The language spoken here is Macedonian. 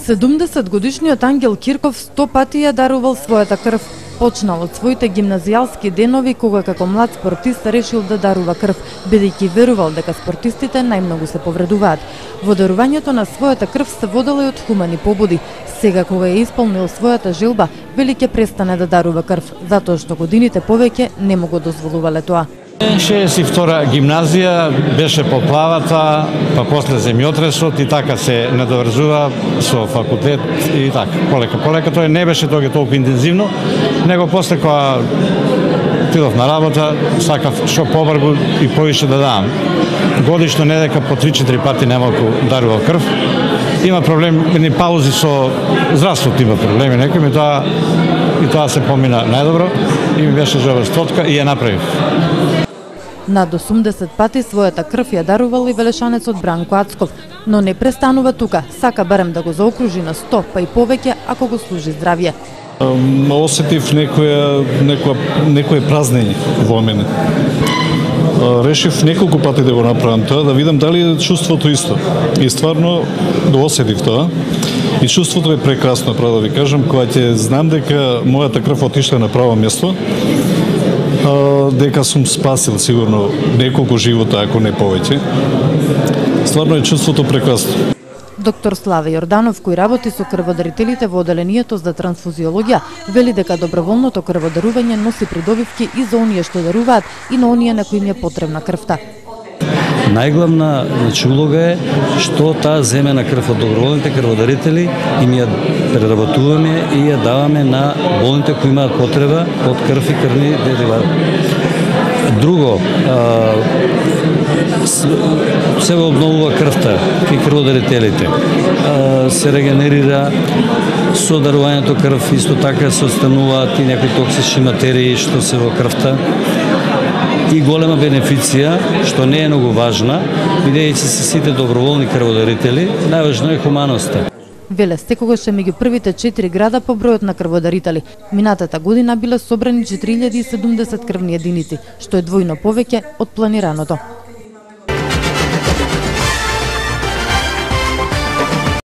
70-годишниот Ангел Кирков 100 пати ја дарувал својата крв. Почнал од своите гимназијалски денови кога како млад спортист решил да дарува крв, бидејќи верувал дека спортистите најмногу се повредуваат. Во дарувањето на својата крв се водел и од хумани побуди. Сега кога е исполнил својата желба, вели ќе престане да дарува крв, затоа што годините повеќе не му го дозволувале тоа. 62 гимназија беше поплавата, па после земјотресот и така се надоврзува со факултет и така. Полека тоа не беше толку интензивно, него после кога отидов на работа, сакав што побрзо и повише да давам. Годишно не дека по 3-4 пати немалку дарував крв. Има проблеми, паузи со здравството има проблеми, некои и тоа се помина најдобро и ми беше желба стотка и ја направив. Над 80 пати својата крв ја дарувал и велешанецот Бранко Ацков, но не престанува тука, сака барем да го заокружи на 100 па и повеќе ако го служи здравје. Осетив некое празнење во мене. Решив неколку пати да го направам тоа, да видам дали е чувството исто. И стварно го осетив тоа. И чувството е прекрасно, право да ви кажам, кога ќе знам дека мојата крв отишла на право место, дека сум спасил сигурно неколку живота, ако не повеќе. Стварно е чувството прекрасно. Доктор Славе Јорданов, кој работи со крводарителите во оделението за трансфузиологија, вели дека доброволното крводарување носи придобивки и за оние што даруваат и на оние на кои им е потребна крвта. Најглавна улога е што таа земена крв од доброволните крводарители им ја преработуваме и ја даваме на болните кои имаат потреба од крв и крвни деривати. Друго, се обновува крвта кај крводарителите, се регенерира со дарувањето крв, исто така се остануваат и некои токсични материи што се во крвта. И голема бенефиција, што не е многу важна, бидејќи се сите доброволни крводарители, најважно е хуманоста. Веле, секогаш е меѓу првите 4 града по бројот на крводарители. Минатата година биле собрани 4070 крвни единици, што е двојно повеќе од планираното.